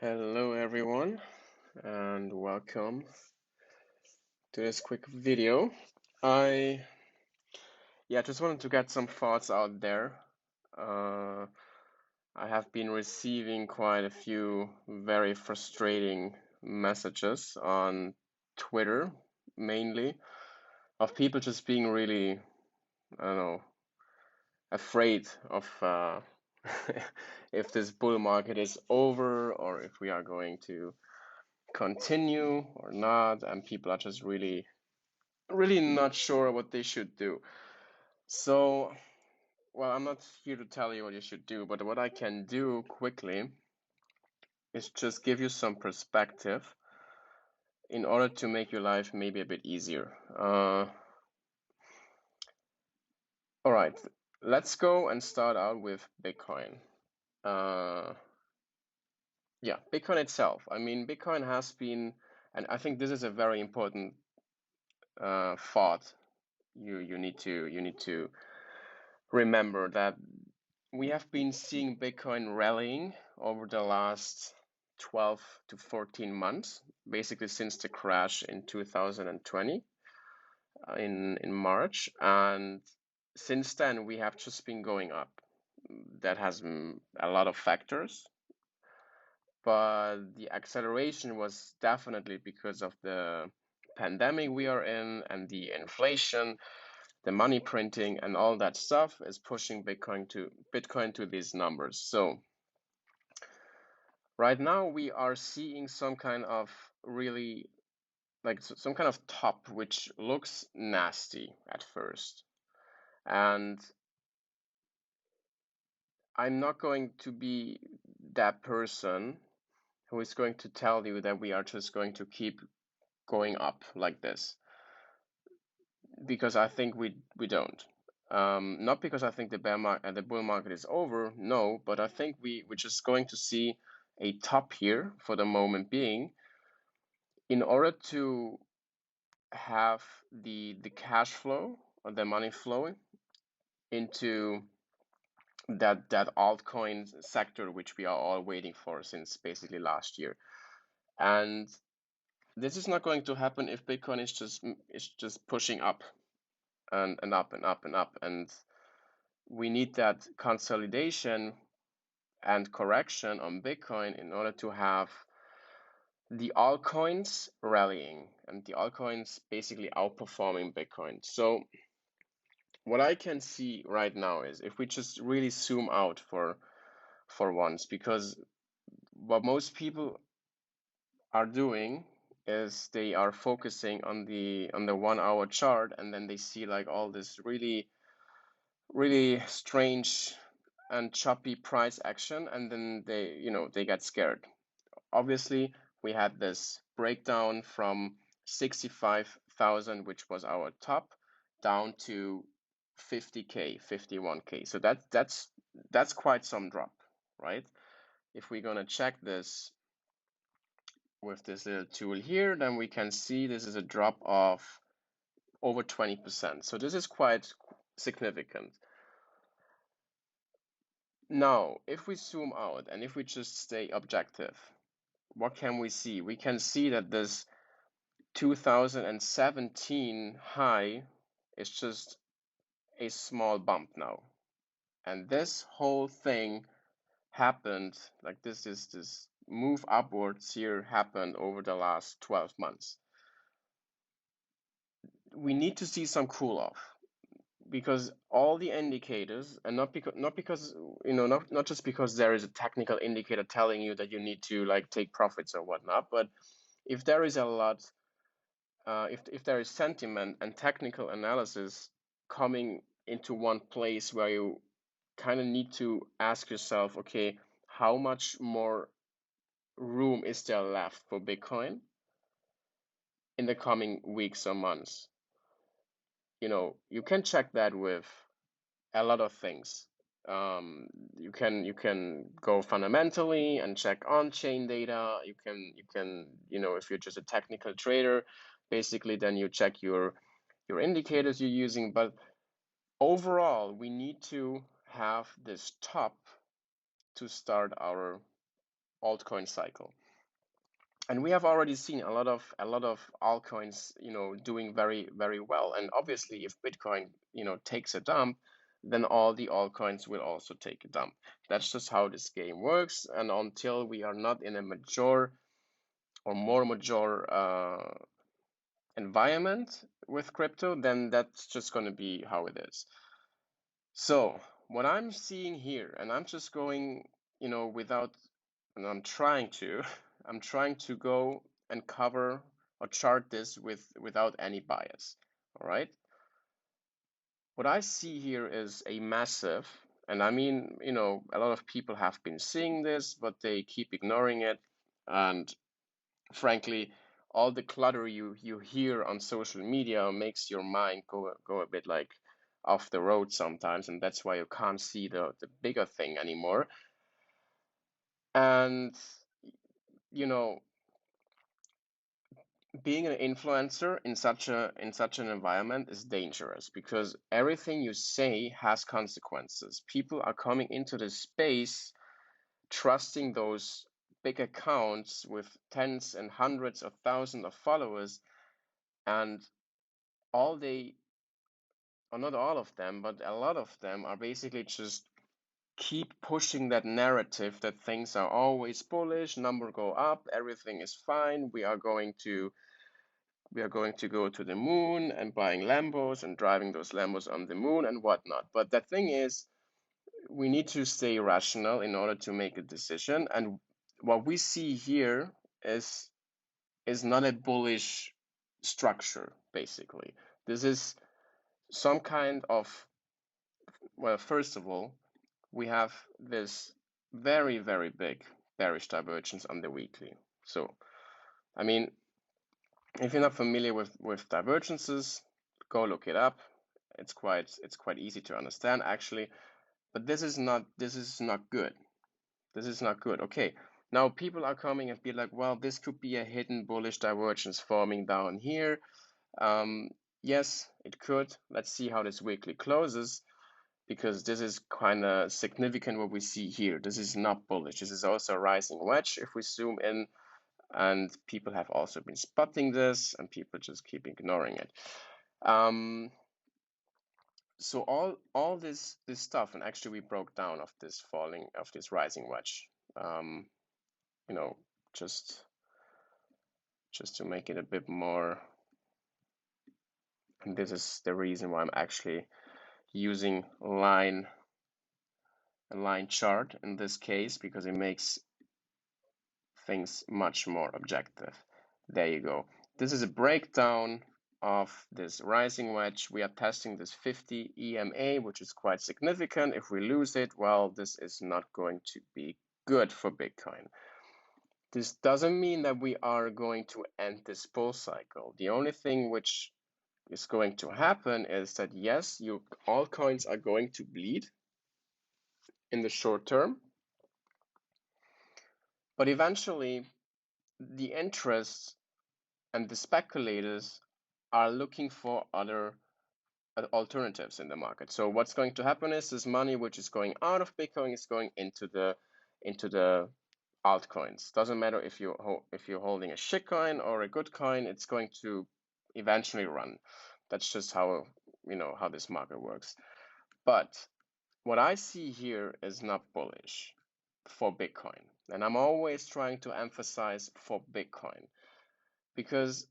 Hello everyone and welcome to this quick video. I just wanted to get some thoughts out there. Uh, I have been receiving quite a few very frustrating messages on Twitter mainly of people just being really, I don't know, afraid of if this bull market is over or if we are going to continue or not, and people are just really not sure what they should do. So, well, I'm not here to tell you what you should do, but what I can do quickly is just give you some perspective in order to make your life maybe a bit easier. All right, let's go and start out with Bitcoin. Uh, yeah, Bitcoin itself. I mean, Bitcoin has been, and I think this is a very important thought you need to remember that we have been seeing Bitcoin rallying over the last 12 to 14 months, basically since the crash in 2020 in March, and since then we have just been going up. That has a lot of factors, but the acceleration was definitely because of the pandemic we are in and the inflation, the money printing, and all that stuff is pushing Bitcoin to these numbers. So right now we are seeing some kind of really like some kind of top which looks nasty at first. And I'm not going to be that person who is going to tell you that we are just going to keep going up like this, because I think we don't. Not because I think the bull market is over, no, but I think we're just going to see a top here for the moment being in order to have the cash flow or the money flowing into that altcoin sector, which we are all waiting for since basically last year. And this is not going to happen if Bitcoin is just pushing up and up and up and up. And we need that consolidation and correction on Bitcoin in order to have the altcoins rallying and the altcoins basically outperforming Bitcoin. So what I can see right now is if we just really zoom out for once, because what most people are doing is they are focusing on the 1 hour chart, and then they see like all this really strange and choppy price action, and then they get scared. Obviously, we had this breakdown from 65,000, which was our top, down to 50K, 51K. So that's quite some drop, right? If we're gonna check this with this little tool here, then we can see this is a drop of over 20%. So this is quite significant. Now, if we zoom out and if we just stay objective, what can we see? We can see that this 2017 high is just a small bump now. And this whole thing happened, like this move upwards here happened over the last 12 months. We need to see some cool off, because all the indicators, and not because not just because there is a technical indicator telling you that you need to like take profits or whatnot, but if there is a lot if there is sentiment and technical analysis coming into one place where you kind of need to ask yourself, okay, how much more room is there left for Bitcoin in the coming weeks or months? You can check that with a lot of things. You can go fundamentally and check on-chain data. You can if you're just a technical trader, basically then you check your indicators you're using. But overall, we need to have this top to start our altcoin cycle. And we have already seen a lot of altcoins, doing very, very well. And obviously, if Bitcoin, takes a dump, then all the altcoins will also take a dump. That's just how this game works. And until we are not in a mature or more mature environment with crypto, then that's just going to be how it is. So what I'm seeing here, and I'm just going, without, and I'm trying to, I'm trying to go and cover or chart this without any bias. All right. What I see here is a massive, and I mean, a lot of people have been seeing this, but they keep ignoring it. And frankly, all the clutter you hear on social media makes your mind go a bit like off the road sometimes, and that's why you can't see the bigger thing anymore. And being an influencer in such an environment is dangerous, because everything you say has consequences. People are coming into this space trusting those big accounts with tens and hundreds of thousands of followers, and all they, or not all of them, but a lot of them are basically just keep pushing that narrative that things are always bullish, number go up, everything is fine, we are going to go to the moon, and buying Lambos and driving those Lambos on the moon and whatnot. But the thing is, we need to stay rational in order to make a decision. And what we see here is not a bullish structure, basically. This is some kind of, well, first of all, we have this very, very big bearish divergence on the weekly. So, I mean, if you're not familiar with divergences, go look it up. It's quite easy to understand, actually. But this is not good. This is not good. Okay, now people are coming and be like, well, this could be a hidden bullish divergence forming down here. Yes, it could. Let's see how this weekly closes, because this is kind of significant what we see here. This is not bullish. This is also a rising wedge if we zoom in, and people have also been spotting this, and people just keep ignoring it. So all this stuff, and actually we broke down of this rising wedge, just to make it a bit more. And this is the reason why I'm actually using a line chart in this case, because it makes things much more objective. There you go. This is a breakdown of this rising wedge. We are testing this 50 EMA, which is quite significant. If we lose it, well, this is not going to be good for Bitcoin. This doesn't mean that we are going to end this bull cycle. The only thing which is going to happen is that, yes, your altcoins are going to bleed in the short term, but eventually the interest and the speculators are looking for other alternatives in the market. So what's going to happen is this money which is going out of Bitcoin is going into the altcoins. Doesn't matter if you're holding a shitcoin or a good coin, it's going to eventually run. That's just how how this market works. But what I see here is not bullish for Bitcoin, and I'm always trying to emphasize for Bitcoin, because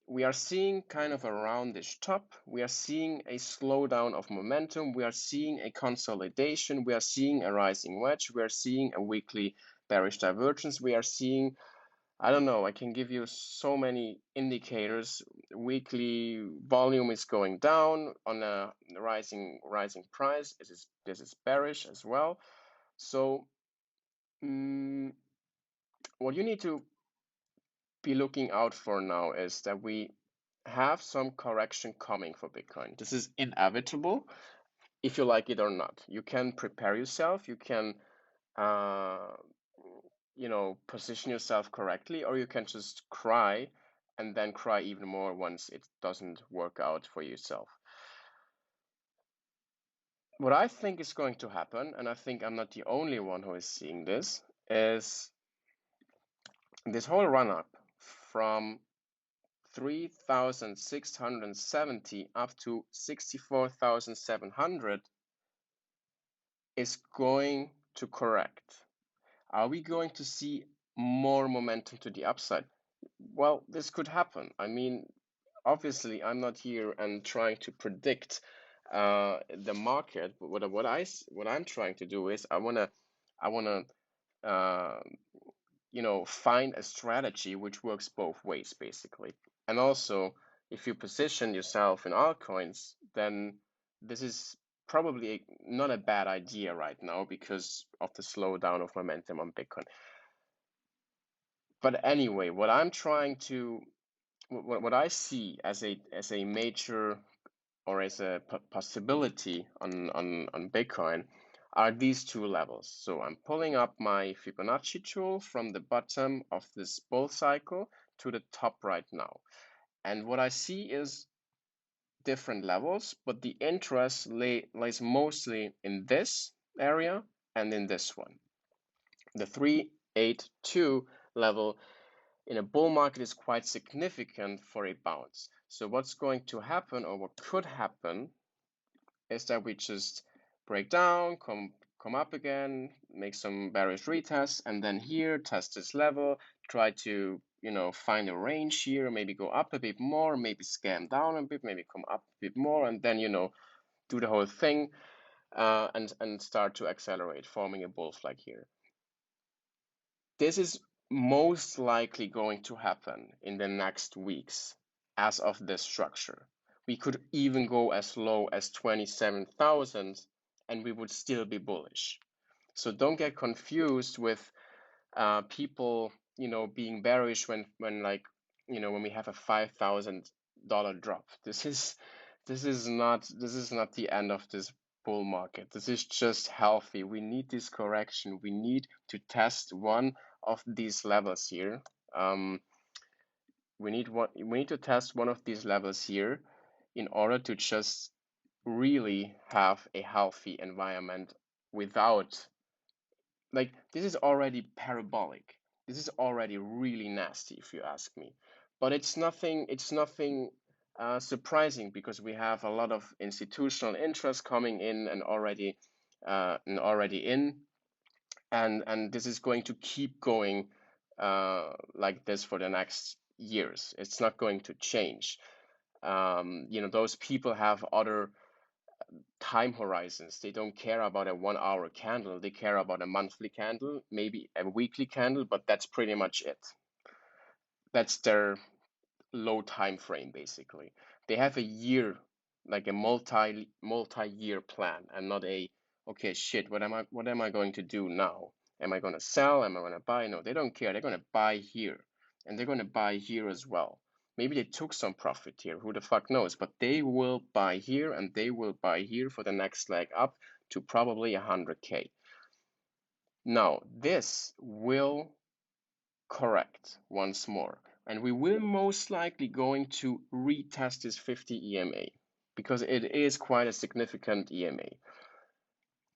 we are seeing kind of a roundish top. We are seeing a slowdown of momentum. We are seeing a consolidation. We are seeing a rising wedge. We are seeing a weekly bearish divergence. We are seeing, I don't know, I can give you so many indicators. Weekly volume is going down on a rising price. This is bearish as well. So what you need to be looking out for now is that we have some correction coming for Bitcoin. This is inevitable, if you like it or not. You can prepare yourself, you can position yourself correctly, or you can just cry and then cry even more once it doesn't work out for yourself. What I think is going to happen, and I think I'm not the only one who is seeing this, is this whole run up from 3,670 up to 64,700 is going to correct. Are we going to see more momentum to the upside? Well, this could happen. I mean, obviously, I'm not here and trying to predict the market. But what I'm trying to do is I wanna you know, find a strategy which works both ways, basically. And also, if you position yourself in altcoins, then this is probably not a bad idea right now because of the slowdown of momentum on Bitcoin. But anyway, what I'm trying to, what I see as a major or as a possibility on Bitcoin are these two levels. So I'm pulling up my Fibonacci tool from the bottom of this bull cycle to the top right now. And what I see is different levels, but the interest lies mostly in this area and in this one. The 382 level in a bull market is quite significant for a bounce. So what's going to happen, or what could happen, is that we just break down, come up again, make some bearish retests, and then here test this level, try to, you know, find a range here, maybe go up a bit more, maybe scam down a bit, maybe come up a bit more, and then, you know, do the whole thing and start to accelerate, forming a bull flag here. This is most likely going to happen in the next weeks as of this structure. We could even go as low as 27,000 and we would still be bullish. So don't get confused with people, you know, being bearish when like, you know, when we have a $5,000 drop. This is not the end of this bull market. This is just healthy. We need this correction. We need to test one of these levels here. We need to test one of these levels here in order to just really have a healthy environment without, like, this is already parabolic. This is already really nasty if you ask me. But it's nothing surprising because we have a lot of institutional interest coming in and already in, and this is going to keep going like this for the next years. It's not going to change. You know, those people have other time horizons. They don't care about a 1 hour candle. They care about a monthly candle, maybe a weekly candle, but that's pretty much it. That's their low time frame, basically. They have a year, like a multi-year plan, and not a, okay, shit, what am I going to do now? Am I going to sell? Am I going to buy? No, they don't care. They're going to buy here, and they're going to buy here as well. Maybe they took some profit here, who the fuck knows, but they will buy here and they will buy here for the next leg up to probably 100K. Now, this will correct once more, and we will most likely going to retest this 50 EMA because it is quite a significant EMA.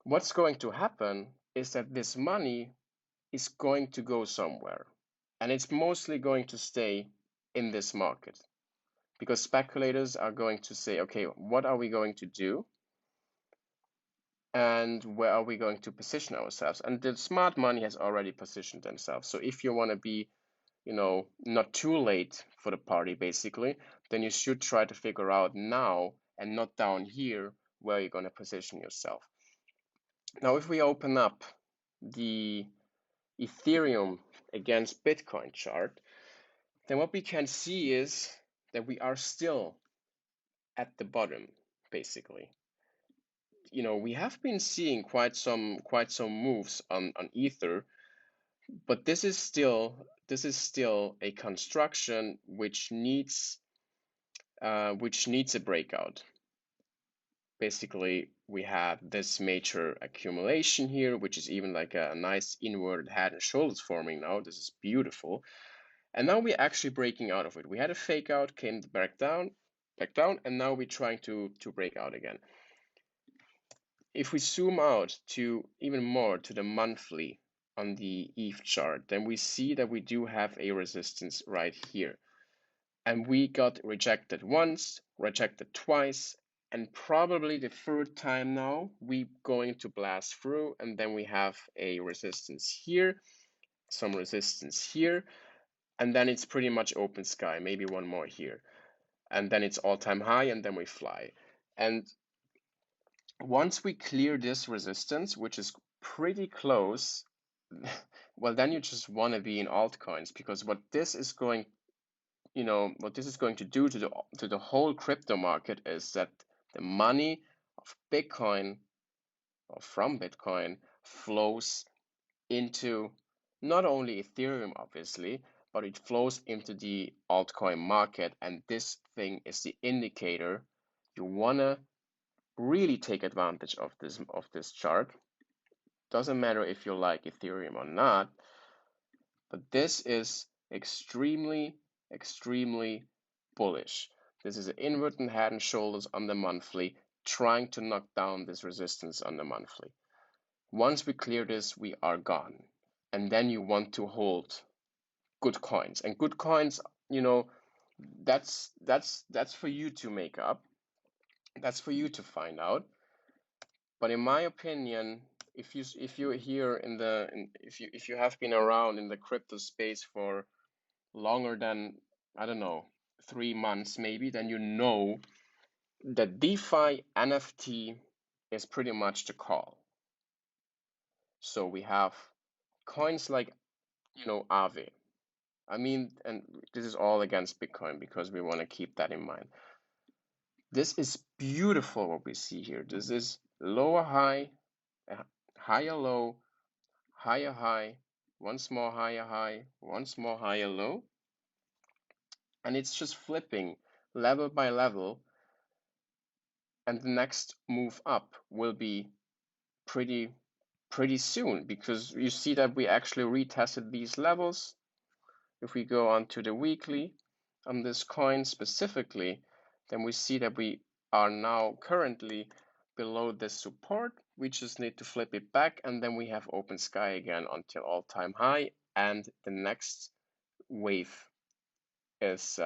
What's going to happen is that this money is going to go somewhere, and it's mostly going to stay in this market because speculators are going to say, okay, what are we going to do and where are we going to position ourselves? And the smart money has already positioned themselves. So if you want to be, you know, not too late for the party, basically, then you should try to figure out now and not down here where you're going to position yourself. Now, if we open up the Ethereum against Bitcoin chart, then what we can see is that we are still at the bottom, basically. You know, we have been seeing quite some moves on Ether, but this is still a construction which needs a breakout. Basically, we have this major accumulation here, which is even like a nice inverted head and shoulders forming now. This is beautiful. And now we're actually breaking out of it. We had a fake out, came back down, and now we're trying to break out again. If we zoom out to even more to the monthly on the ETH chart, then we see that we do have a resistance right here. And we got rejected once, rejected twice, and probably the third time now we going to blast through, and then we have a resistance here, some resistance here, and then it's pretty much open sky, maybe one more here. And then it's all-time high, and then we fly. And once we clear this resistance, which is pretty close, well, then you just want to be in altcoins, because what this is going, what this is going to do to the whole crypto market is that the money of Bitcoin or from Bitcoin flows into not only Ethereum, obviously, but it flows into the altcoin market, and this thing is the indicator. You wanna really take advantage of this chart. Doesn't matter if you like Ethereum or not, but this is extremely, extremely bullish. This is an inverted head and shoulders on the monthly, trying to knock down this resistance on the monthly. Once we clear this, we are gone. And then you want to hold good coins. And good coins, that's for you to make up. That's for you to find out. But in my opinion, if you're here if you have been around in the crypto space for longer than, I don't know, 3 months maybe, then you know that DeFi NFT is pretty much the call. So we have coins like, Aave. I mean, and this is all against Bitcoin because we want to keep that in mind. This is beautiful what we see here. This is lower high, higher low, higher high, once more higher high, once more higher low. And it's just flipping level by level. And the next move up will be pretty soon, because you see that we actually retested these levels. If we go on to the weekly on this coin specifically, then we see that we are now currently below this support. We just need to flip it back, and then we have open sky again until all-time high, and the next wave is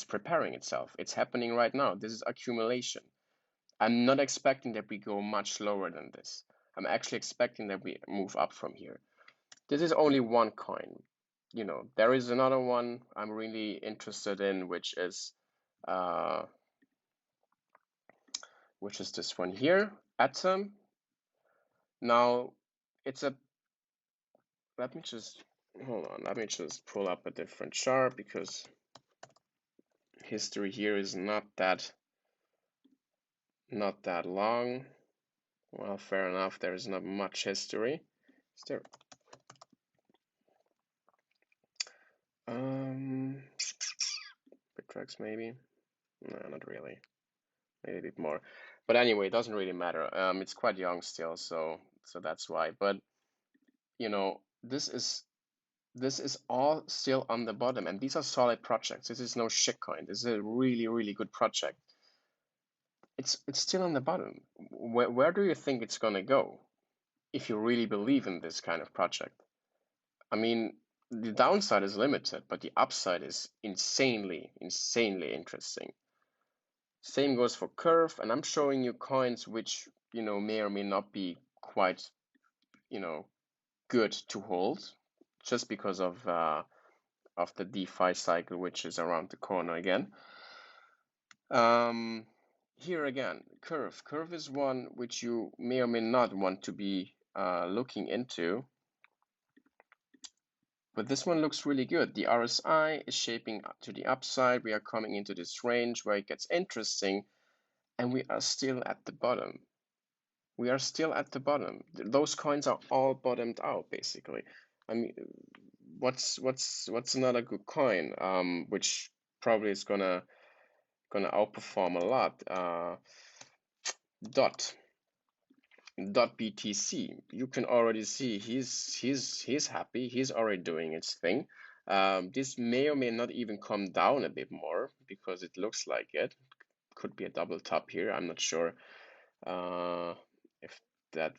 preparing itself. It's happening right now. This is accumulation. I'm not expecting that we go much lower than this. I'm actually expecting that we move up from here. This is only one coin. There is another one I'm really interested in, which is this one here, Atom. Now, let me just, hold on, let me just pull up a different chart, because history here is not that long. Well, fair enough, there is not much history. Is there? Bittrex maybe? No, not really. Maybe a bit more. But anyway, it doesn't really matter. It's quite young still, so that's why. But this is all still on the bottom, and these are solid projects. This is no shitcoin. This is a really, really good project. It's still on the bottom. Where do you think it's gonna go if you really believe in this kind of project? I mean, the downside is limited, but the upside is insanely interesting. Same goes for Curve, and I'm showing you coins which, may or may not be quite, good to hold, just because of the DeFi cycle, which is around the corner again. Here again, Curve. Curve is one which you may or may not want to be looking into. But this one looks really good. The RSI is shaping up to the upside. We are coming into this range where it gets interesting, and we are still at the bottom. We are still at the bottom. Those coins are all bottomed out, basically. I mean, what's another good coin? Which probably is gonna outperform a lot. Dot BTC. You can already see he's happy. He's already doing its thing. This may or may not even come down a bit more, because it looks like it. Could be a double top here. I'm not sure if that.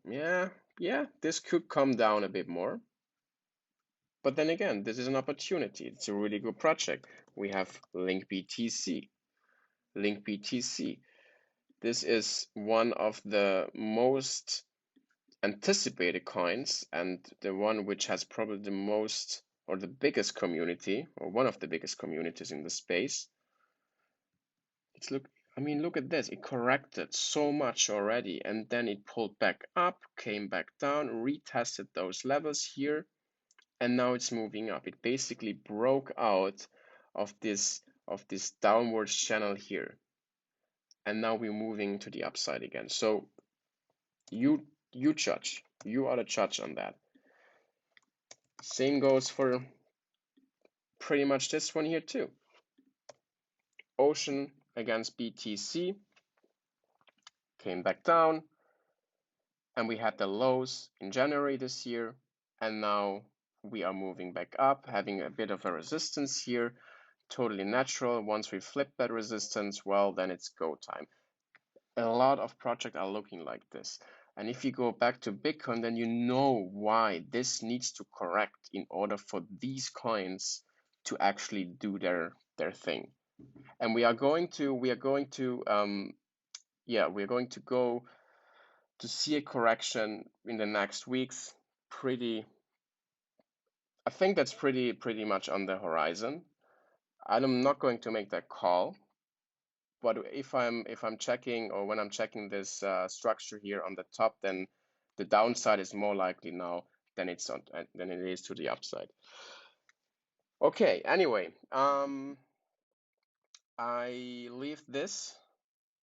Yeah, yeah, this could come down a bit more. But then again, this is an opportunity. It's a really good project. We have Link BTC. Link BTC. This is one of the most anticipated coins and the one which has probably the most or the biggest community or one of the biggest communities in the space. Look at this. It corrected so much already and then it pulled back up, came back down, retested those levels here, and now it's moving up. It basically broke out of this downwards channel here. And now we're moving to the upside again. So you judge. You are the judge on that. Same goes for pretty much this one here too. Ocean against BTC came back down, and we had the lows in January this year, and now we are moving back up, having a bit of a resistance here. Totally natural. Once we flip that resistance, well, then it's go time. A lot of projects are looking like this. And if you go back to Bitcoin, then you know why this needs to correct in order for these coins to actually do their thing. And we're going to go to see a correction in the next weeks. I think that's pretty much on the horizon. I'm not going to make that call, but if I'm checking, or when I'm checking this structure here on the top, then the downside is more likely now than it is to the upside. Okay, anyway, I leave this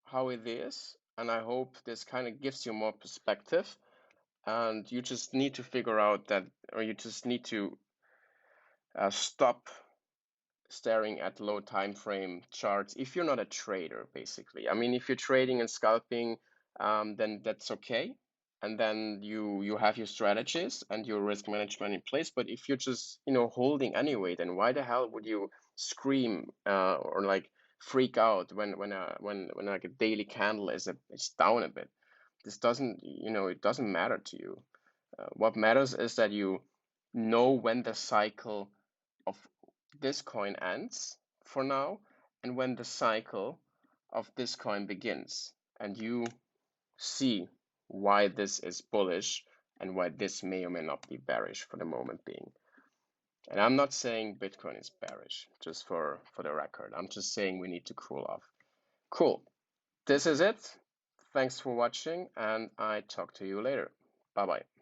how it is, and I hope this kind of gives you more perspective, and you just need to figure out that, or you just need to stop staring at low time frame charts if you're not a trader, basically. I mean, if you're trading and scalping, then that's okay, and then you have your strategies and your risk management in place. But if you're just holding anyway, then why the hell would you scream or like freak out when like a daily candle is down a bit? This doesn't, it doesn't matter to you. What matters is that you know when the cycle of this coin ends for now, and when the cycle of this coin begins, and you see why this is bullish and why this may or may not be bearish for the moment being. And I'm not saying Bitcoin is bearish, just for the record. I'm just saying we need to cool off. Cool. This is it. Thanks for watching, and I talk to you later. Bye bye.